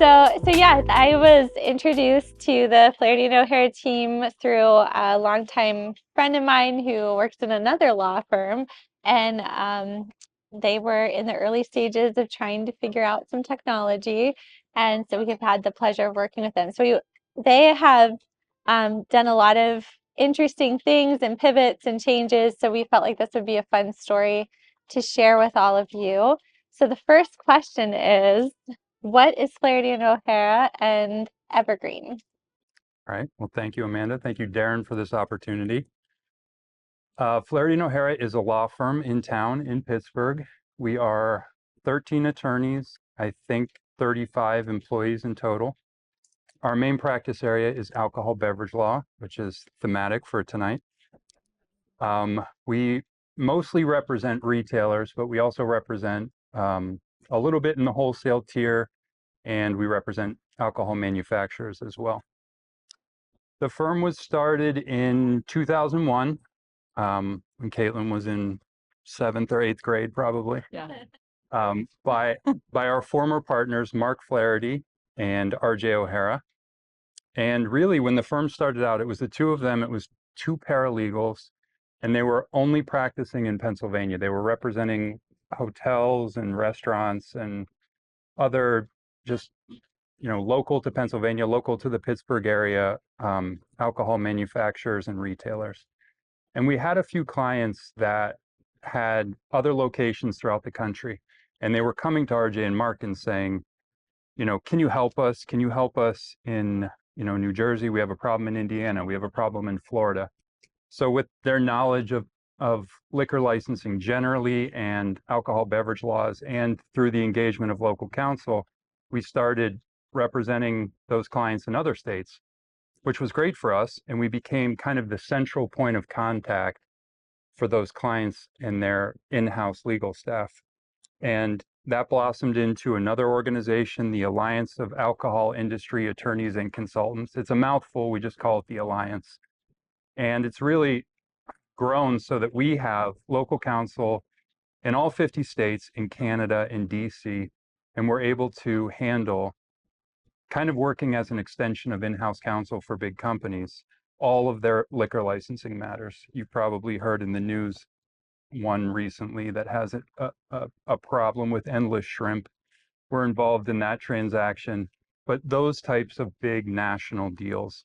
So yeah, I was introduced to the Flaherty and O'Hara team through a longtime friend of mine who works in another law firm, and they were in the early stages of trying to figure out some technology, and so we have had the pleasure of working with them. They have done a lot of interesting things and pivots and changes, so we felt like this would be a fun story to share with all of you. So the first question is, what is Flaherty and O'Hara and Evergreen? All right. Well, thank you, Amanda. Thank you, Darren, for this opportunity. Flaherty and O'Hara is a law firm in town in Pittsburgh. We are 13 attorneys, I think 35 employees in total. Our main practice area is alcohol beverage law, which is thematic for tonight. We mostly represent retailers, but we also represent a little bit in the wholesale tier, and we represent alcohol manufacturers as well. The firm was started in 2001, when Caitlin was in 7th or 8th grade, probably. Yeah. By our former partners, Mark Flaherty and R.J. O'Hara. And really, when the firm started out, it was the two of them. It was two paralegals, and they were only practicing in Pennsylvania. They were representing hotels and restaurants and other just local to Pennsylvania, local to the Pittsburgh area, alcohol manufacturers and retailers. And we had a few clients that had other locations throughout the country, and they were coming to RJ and Mark and saying, can you help us? Can you help us in, New Jersey? We have a problem in Indiana. We have a problem in Florida. So with their knowledge of liquor licensing generally and alcohol beverage laws, and through the engagement of local counsel, we started representing those clients in other states, which was great for us. And we became kind of the central point of contact for those clients and their in-house legal staff. And that blossomed into another organization, the Alliance of Alcohol Industry Attorneys and Consultants. It's a mouthful, we just call it the Alliance. And it's really grown so that we have local counsel in all 50 states, in Canada, in DC, and we're able to handle, kind of working as an extension of in-house counsel for big companies, all of their liquor licensing matters. You've probably heard in the news one recently that has a problem with Endless Shrimp. We're involved in that transaction, but those types of big national deals.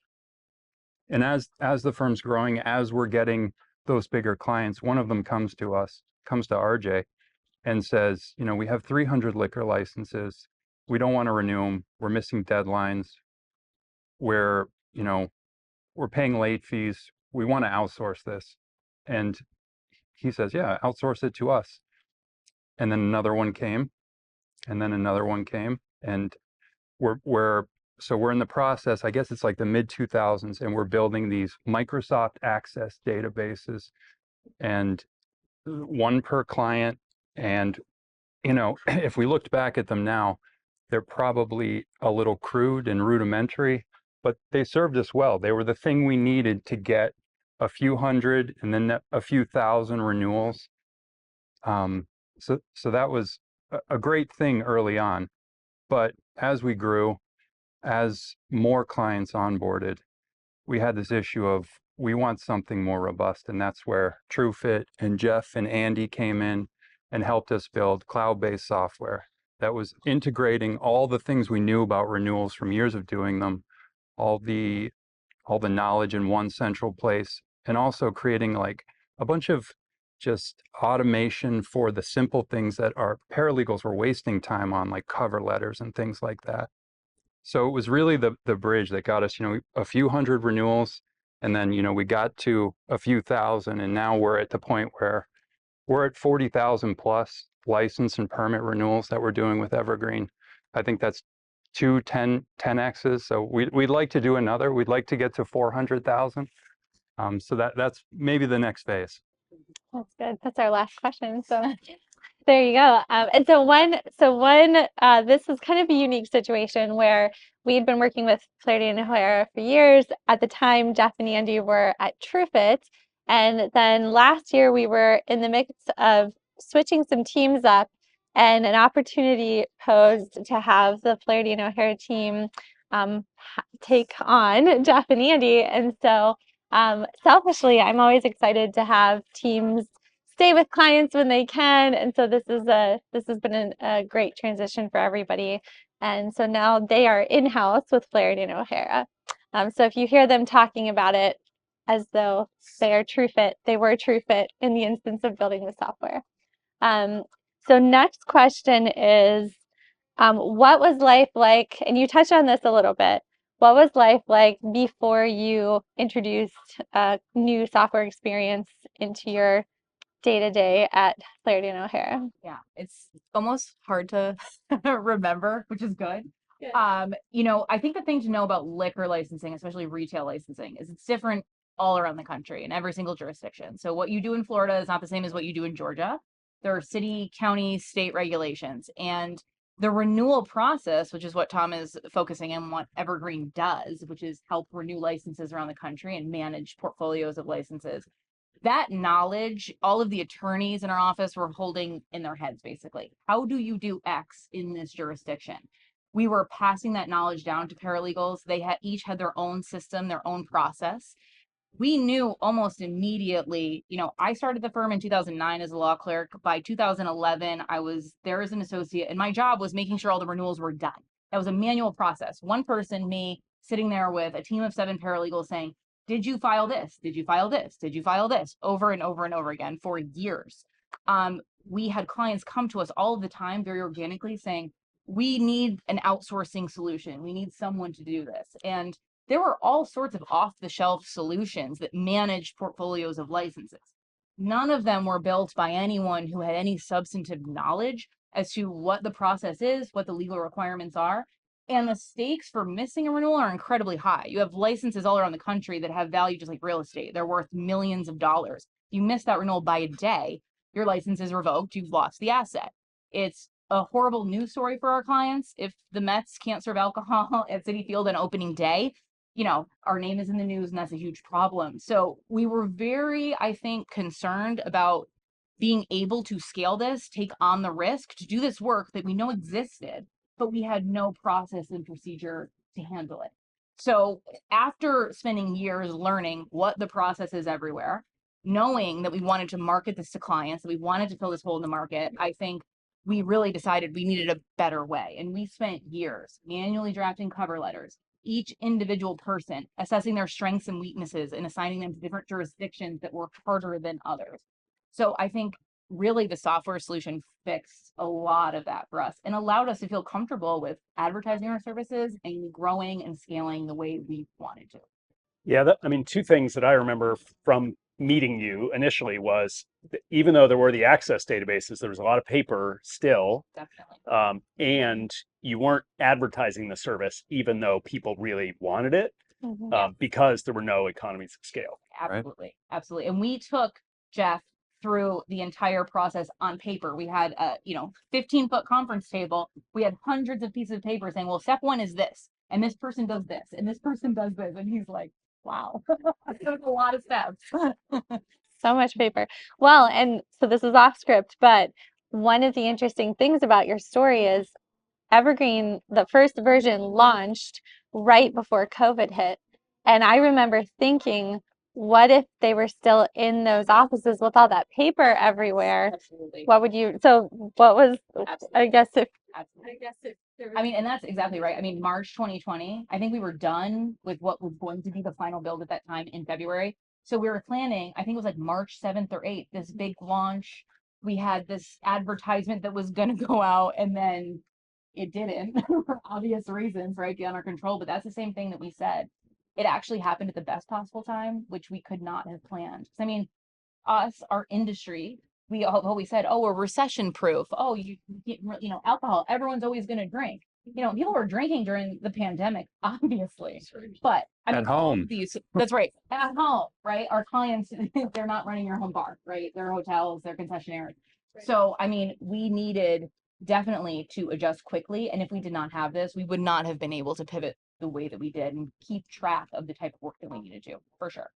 And as the firm's growing, as we're getting those bigger clients, one of them comes to RJ and says, we have 300 liquor licenses. We don't want to renew them. We're missing deadlines. We're paying late fees. We want to outsource this. And he says, yeah, outsource it to us. And then another one came, and then another one came, and we're in the process. I guess it's like the mid 2000s, and we're building these Microsoft Access databases, and one per client. And if we looked back at them now, they're probably a little crude and rudimentary, but they served us well. They were the thing we needed to get a few hundred and then a few thousand renewals. So that was a great thing early on. But as we grew, as more clients onboarded, we had this issue of we want something more robust. And that's where Truefit and Jeff and Andy came in and helped us build cloud-based software that was integrating all the things we knew about renewals from years of doing them, all the knowledge in one central place, and also creating like a bunch of just automation for the simple things that our paralegals were wasting time on, like cover letters and things like that. So it was really the bridge that got us, a few hundred renewals, and then, we got to a few thousand, and now we're at the point where we're at 40,000 plus license and permit renewals that we're doing with Evergreen. I think that's 10Xs. So we'd like to do another. We'd like to get to 400,000. So that's maybe the next phase. That's good. That's our last question. So there you go. And so this is kind of a unique situation where we had been working with Flaherty and O'Hara for years. At the time, Jeff and Andy were at Truefit. And then last year we were in the mix of switching some teams up and an opportunity posed to have the Flaherty and O'Hara team take on Jeff and Andy. And so selfishly, I'm always excited to have teams stay with clients when they can. And so this has been a great transition for everybody. And so now they are in-house with Flaherty and O'Hara. So if you hear them talking about it as though they are Truefit, they were Truefit in the instance of building the software. So next question is, what was life like, and you touched on this a little bit, what was life like before you introduced a new software experience into your day-to-day at Flaherty and O'Hara? Yeah, it's almost hard to remember, which is good. I think the thing to know about liquor licensing, especially retail licensing, is it's different all around the country in every single jurisdiction. So what you do in Florida is not the same as what you do in Georgia. There are city, county, state regulations, and the renewal process, which is what Tom is focusing on, what Evergreen does, which is help renew licenses around the country and manage portfolios of licenses. That knowledge, all of the attorneys in our office were holding in their heads, basically. How do you do X in this jurisdiction? We were passing that knowledge down to paralegals. They each had their own system, their own process. We knew almost immediately, I started the firm in 2009 as a law clerk. By 2011, I was there as an associate, and my job was making sure all the renewals were done. That was a manual process. One person, me, sitting there with a team of 7 paralegals saying, did you file this? Did you file this? Did you file this? Over and over and over again for years. We had clients come to us all the time very organically saying, we need an outsourcing solution. We need someone to do this. And there were all sorts of off-the-shelf solutions that managed portfolios of licenses. None of them were built by anyone who had any substantive knowledge as to what the process is, what the legal requirements are. And the stakes for missing a renewal are incredibly high. You have licenses all around the country that have value just like real estate. They're worth millions of dollars. You miss that renewal by a day, your license is revoked, you've lost the asset. It's a horrible news story for our clients. If the Mets can't serve alcohol at Citi Field on opening day, our name is in the news, and that's a huge problem. So we were very, I think, concerned about being able to scale this, take on the risk to do this work that we know existed, but we had no process and procedure to handle it. So after spending years learning what the process is everywhere, knowing that we wanted to market this to clients, that we wanted to fill this hole in the market, I think we really decided we needed a better way. And we spent years manually drafting cover letters, each individual person, assessing their strengths and weaknesses and assigning them to different jurisdictions that were harder than others. So I think really the software solution fixed a lot of that for us and allowed us to feel comfortable with advertising our services and growing and scaling the way we wanted to. Yeah, two things that I remember from meeting you initially was even though there were the access databases, there was a lot of paper still. Definitely. And you weren't advertising the service, even though people really wanted it, because there were no economies of scale. Absolutely. Right? Absolutely. And we took Jeff through the entire process on paper. We had a 15-foot conference table. We had hundreds of pieces of paper saying, well, step 1 is this, and this person does this, and this person does this. And he's like, wow, that was a lot of steps. So much paper. Well, and so this is off script, but one of the interesting things about your story is Evergreen, the first version, launched right before COVID hit. And I remember thinking, what if they were still in those offices with all that paper everywhere? Absolutely. What would you, so what was, absolutely. I guess if, and that's exactly right. March 2020, I think we were done with what was going to be the final build at that time in February. So we were planning, I think it was like March 7th or 8th, this big launch. We had this advertisement that was going to go out, and then it didn't for obvious reasons, right? Beyond our control. But that's the same thing that we said. It actually happened at the best possible time, which we could not have planned. Our industry, we always said, oh, we're recession proof. Oh, alcohol, everyone's always going to drink. People were drinking during the pandemic, obviously, but at home. That's right. At home, right? Our clients, they're not running your home bar, right? They're hotels, they're concessionaires. Right. So, we needed definitely to adjust quickly. And if we did not have this, we would not have been able to pivot the way that we did and keep track of the type of work that we needed to, for sure.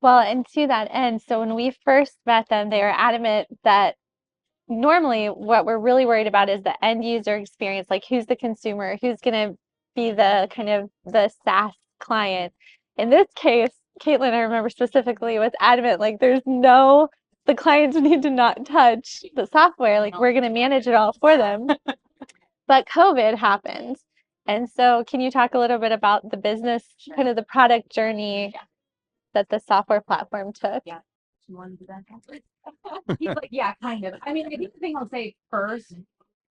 Well, and to that end, so when we first met them, they were adamant that normally what we're really worried about is the end user experience, like who's the consumer, who's going to be the kind of the SaaS client. In this case, Caitlin, I remember specifically, was adamant, like the clients need to not touch the software, like we're going to manage it all for them. But COVID happened. And so can you talk a little bit about the business, kind of the product journey that the software platform took? Yeah. You want to do that? He's like, yeah, kind of. I mean, I think the thing I'll say first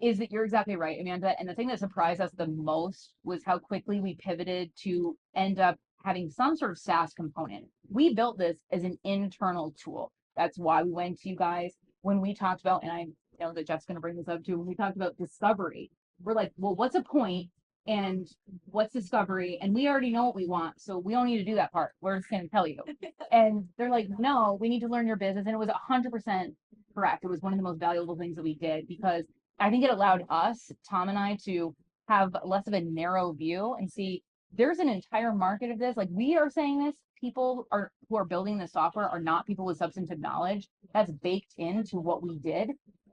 is that you're exactly right, Amanda. And the thing that surprised us the most was how quickly we pivoted to end up having some sort of SaaS component. We built this as an internal tool. That's why we went to you guys when we talked about, and I know that Jeff's going to bring this up too, when we talked about discovery. We're like, well, what's a point and what's discovery? And we already know what we want, so we don't need to do that part. We're just going to tell you. And they're like, no, we need to learn your business. And it was 100% correct. It was one of the most valuable things that we did, because I think it allowed us, Tom and I, to have less of a narrow view and see there's an entire market of this. Like, we are saying this, people who are building the software are not people with substantive knowledge. That's baked into what we did.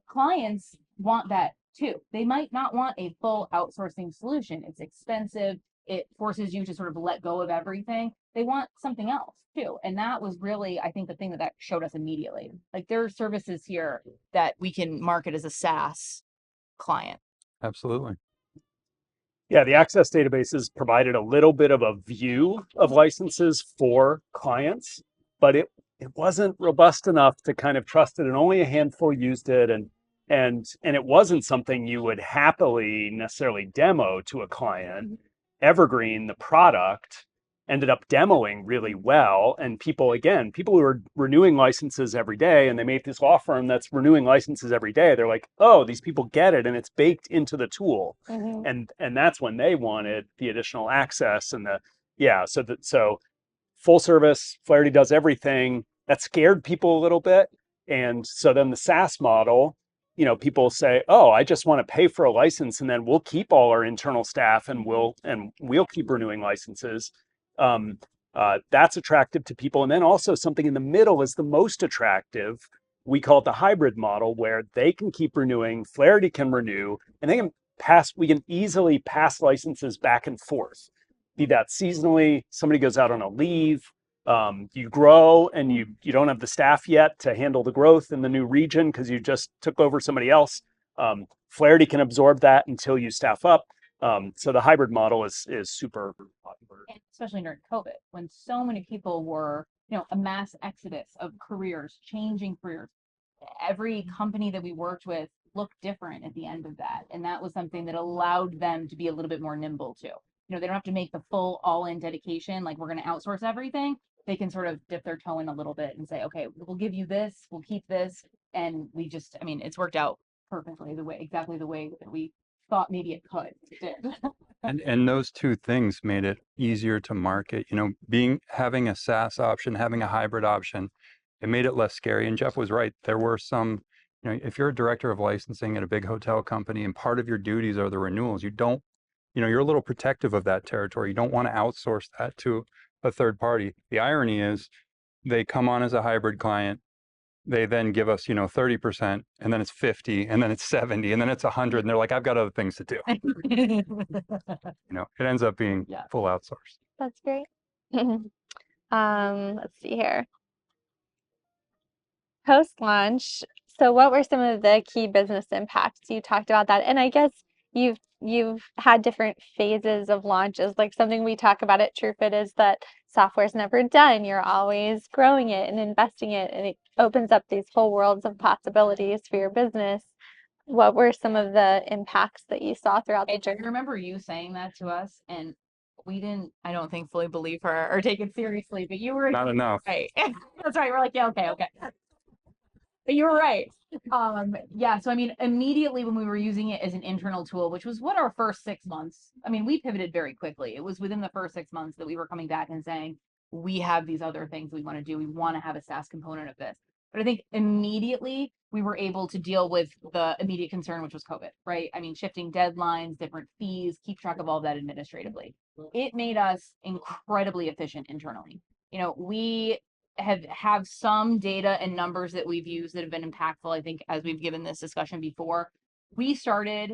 Clients want that too. They might not want a full outsourcing solution. It's expensive. It forces you to sort of let go of everything. They want something else too. And that was really, I think, the thing that showed us immediately. Like, there are services here that we can market as a SaaS client. Absolutely. Yeah, the access databases provided a little bit of a view of licenses for clients, but it wasn't robust enough to kind of trust it, and only a handful used it, and it wasn't something you would happily necessarily demo to a client. Evergreen, the product, ended up demoing really well, and people who are renewing licenses every day, and they made this law firm that's renewing licenses every day, they're like, oh, these people get it, and it's baked into the tool. And that's when they wanted the additional access and so full service, Flaherty does everything. That scared people a little bit. And so then the SaaS model, people say, oh, I just want to pay for a license, and then we'll keep all our internal staff, and we'll keep renewing licenses. That's attractive to people. And then also something in the middle is the most attractive. We call it the hybrid model, where they can keep renewing, Flaherty can renew, and we can easily pass licenses back and forth. Be that seasonally, somebody goes out on a leave, you grow, and you don't have the staff yet to handle the growth in the new region because you just took over somebody else. Flaherty can absorb that until you staff up. So the hybrid model is super popular. And especially during COVID, when so many people were, a mass exodus of careers, changing careers. Every company that we worked with looked different at the end of that. And that was something that allowed them to be a little bit more nimble too. They don't have to make the full all-in dedication, like we're going to outsource everything. They can sort of dip their toe in a little bit and say, okay, we'll give you this, we'll keep this. And it's worked out perfectly exactly the way that we thought maybe it could. It did. And those two things made it easier to market. Having a SaaS option, having a hybrid option, it made it less scary. And Jeff was right. There were some, if you're a director of licensing at a big hotel company and part of your duties are the renewals, you're a little protective of that territory. You don't want to outsource that to a third party. The irony is they come on as a hybrid client. They then give us, 30%, and then it's 50, and then it's 70, and then it's 100, and they're like, I've got other things to do. It ends up being full outsourced. That's great. Let's see here. Post-launch, so what were some of the key business impacts? You talked about that, and I guess you've had different phases of launches. Like, something we talk about at Truefit is that software's never done. You're always growing it and investing it, and it opens up these whole worlds of possibilities for your business. What were some of the impacts that you saw throughout the journey? I remember you saying that to us, and we didn't, I don't think, fully believe her or take it seriously, but you were not enough. Right. That's right. We're like, yeah, okay. But you were right. So immediately when we were using it as an internal tool, which was what our first 6 months, we pivoted very quickly. It was within the first 6 months that we were coming back and saying, we have these other things we want to do. We want to have a SaaS component of this. But I think immediately we were able to deal with the immediate concern, which was COVID, right? Shifting deadlines, different fees, keep track of all that administratively. It made us incredibly efficient internally. We have some data and numbers that we've used that have been impactful. I think as we've given this discussion before, we started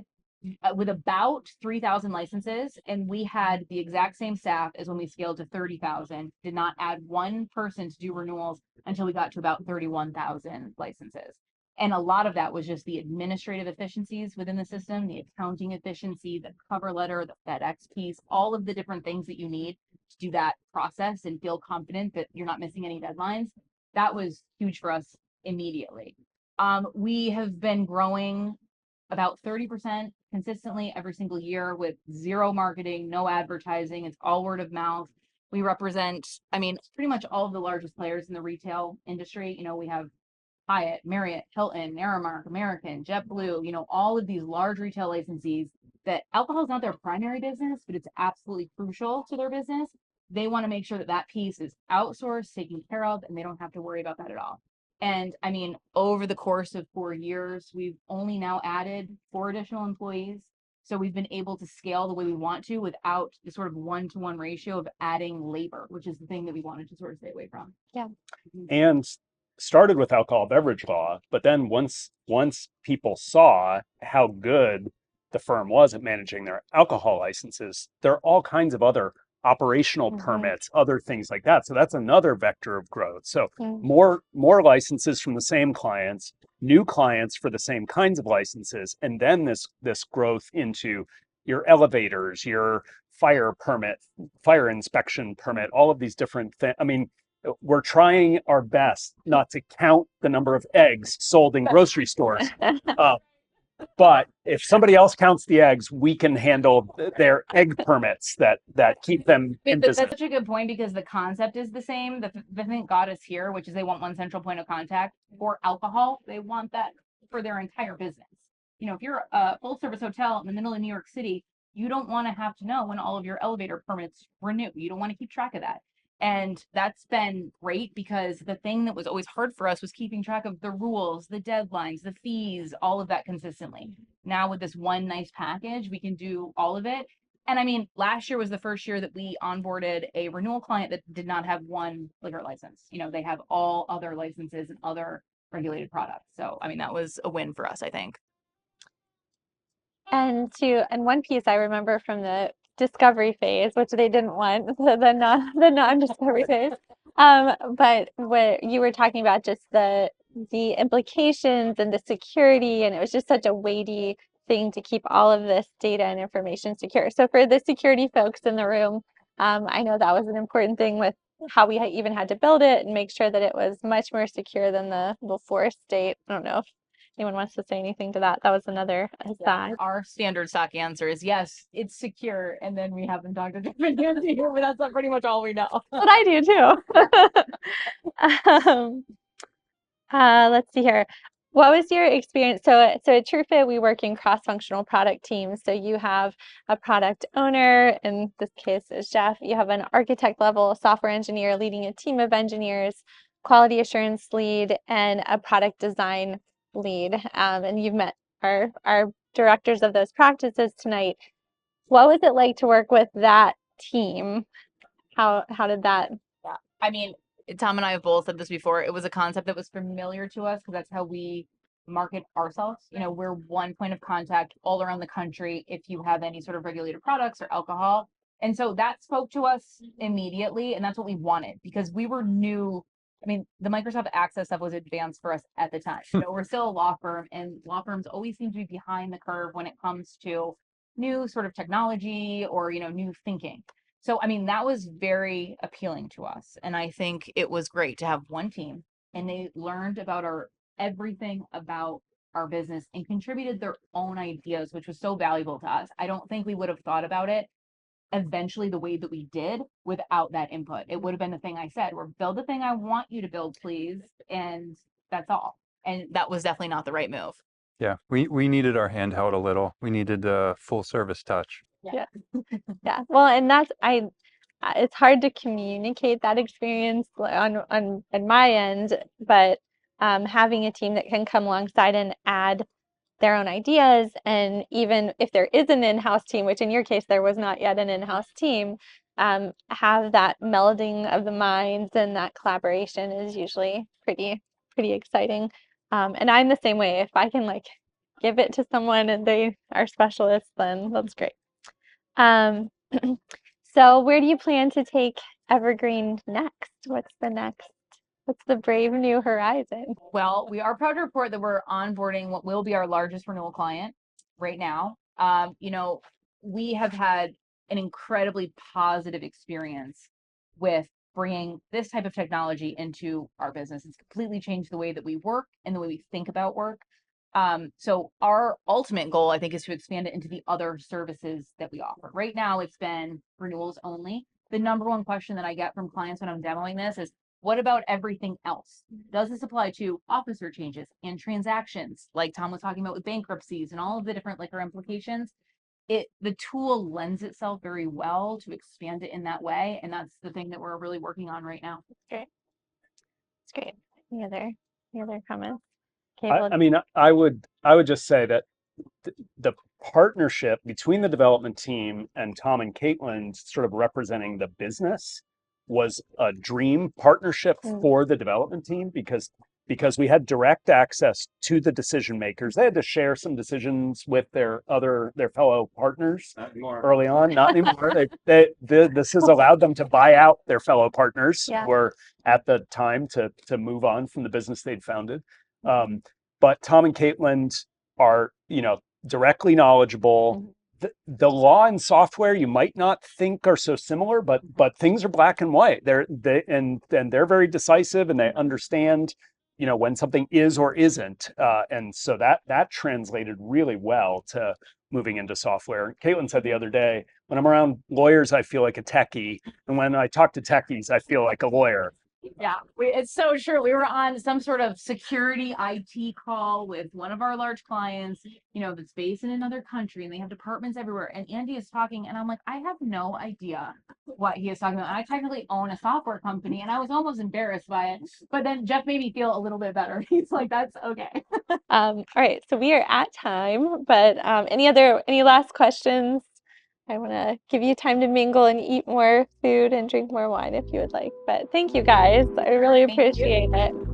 with about 3,000 licenses, and we had the exact same staff as when we scaled to 30,000. Did not add one person to do renewals until we got to about 31,000 licenses. And a lot of that was just the administrative efficiencies within the system, the accounting efficiency, the cover letter, the FedEx piece, all of the different things that you need to do that process and feel confident that you're not missing any deadlines. That was huge for us immediately. We have been growing about 30% consistently every single year with zero marketing, no advertising. It's all word of mouth. We represent, I mean, pretty much all of the largest players in the retail industry. You know, we have Hyatt, Marriott, Hilton, Aramark, American, JetBlue, you know, all of these large retail licensees that alcohol is not their primary business, but it's absolutely crucial to their business. They want to make sure that that piece is outsourced, taken care of, and they don't have to worry about that at all. And I mean, over the course of 4 years, we've only now added 4 additional employees. So we've been able to scale the way we want to without the sort of 1-to-1 ratio of adding labor, which is the thing that we wanted to sort of stay away from. Yeah. And started with alcohol beverage law, but then once people saw how good the firm was at managing their alcohol licenses, there are all kinds of other operational permits, other things like that. So that's another vector of growth. So more licenses from the same clients, new clients for the same kinds of licenses, and then this growth into your elevators, your fire permit, fire inspection permit, all of these different things. I mean, we're trying our best not to count the number of eggs sold in grocery stores. But if somebody else counts the eggs, we can handle their egg permits that keep them in business. That's such a good point, because the concept is the same. The thing that got us here, which is they want one central point of contact for alcohol. They want that for their entire business. You know, if you're a full service hotel in the middle of New York City, you don't want to have to know when all of your elevator permits renew. You don't want to keep track of that. And that's been great, because the thing that was always hard for us was keeping track of the rules, the deadlines, the fees, all of that consistently. Now with this one nice package, we can do all of it. And I mean, last year was the first year that we onboarded a renewal client that did not have one liquor license. You know, they have all other licenses and other regulated products. So, I mean, that was a win for us, I think. And one piece I remember from the discovery phase, which they didn't want, the non-discovery phase. But what you were talking about, just the implications and the security, and it was just such a weighty thing to keep all of this data and information secure. So for the security folks in the room, I know that was an important thing with how we even had to build it and make sure that it was much more secure than the before state. I don't know if anyone wants to say anything to that. That was another aside. Our standard stock answer is yes, it's secure, and then we haven't talked to different Nancy, but that's not pretty much all we know. But I do too. Let's see here. What was your experience? So at Truefit, we work in cross-functional product teams. So you have a product owner, in this case is Jeff. You have an architect level software engineer leading a team of engineers, quality assurance lead, and a product design lead. And you've met our directors of those practices tonight. What was it like to work with that team? How did that? Yeah, I mean, Tom and I have both said this before. It was a concept that was familiar to us, because that's how we market ourselves. You know, we're one point of contact all around the country if you have any sort of regulated products or alcohol. And so that spoke to us immediately, and that's what we wanted, because we were new. I mean, the Microsoft Access stuff was advanced for us at the time. You know, we're still a law firm, and law firms always seem to be behind the curve when it comes to new sort of technology or, you know, new thinking. So, I mean, that was very appealing to us. And I think it was great to have one team, and they learned about everything about our business and contributed their own ideas, which was so valuable to us. I don't think we would have thought about it eventually the way that we did without that input. It would have been the thing I said, or build the thing I want you to build, please. And that's all. And that was definitely not the right move. Yeah, we needed our hand held a little. We needed a full service touch. Yeah. Yeah. Well, and it's hard to communicate that experience on my end, but having a team that can come alongside and add their own ideas, and even if there is an in-house team, which in your case there was not yet an in-house team, have that melding of the minds, and that collaboration is usually pretty exciting. And I'm the same way. If I can like give it to someone and they are specialists, then that's great. So where do you plan to take Evergreen next? What's the next? What's the brave new horizon? Well, we are proud to report that we're onboarding what will be our largest renewal client right now. You know, we have had an incredibly positive experience with bringing this type of technology into our business. It's completely changed the way that we work and the way we think about work. So our ultimate goal, I think, is to expand it into the other services that we offer. Right now, it's been renewals only. The number one question that I get from clients when I'm demoing this is, what about everything else? Does this apply to officer changes and transactions, like Tom was talking about with bankruptcies and all of the different liquor implications? The tool lends itself very well to expand it in that way, and that's the thing that we're really working on right now. Great. It's great. Any other comments? I mean, I would just say that the partnership between the development team and Tom and Caitlin sort of representing the business was a dream partnership for the development team because we had direct access to the decision makers. They had to share some decisions with their fellow partners early on. Not anymore. This has allowed them to buy out their fellow partners who were at the time to move on from the business they'd founded. But Tom and Caitlin are, directly knowledgeable. The law and software you might not think are so similar, but things are black and white. They're very decisive, and they understand, when something is or isn't. And so that translated really well to moving into software. Caitlin said the other day, when I'm around lawyers, I feel like a techie, and when I talk to techies, I feel like a lawyer. Yeah, it's so true. We were on some sort of security IT call with one of our large clients, that's based in another country, and they have departments everywhere. And Andy is talking, and I'm like, I have no idea what he is talking about. And I technically own a software company, and I was almost embarrassed by it. But then Jeff made me feel a little bit better. He's like, that's okay. All right, so we are at time, but any last questions? I want to give you time to mingle and eat more food and drink more wine if you would like. But thank you guys. I really appreciate it.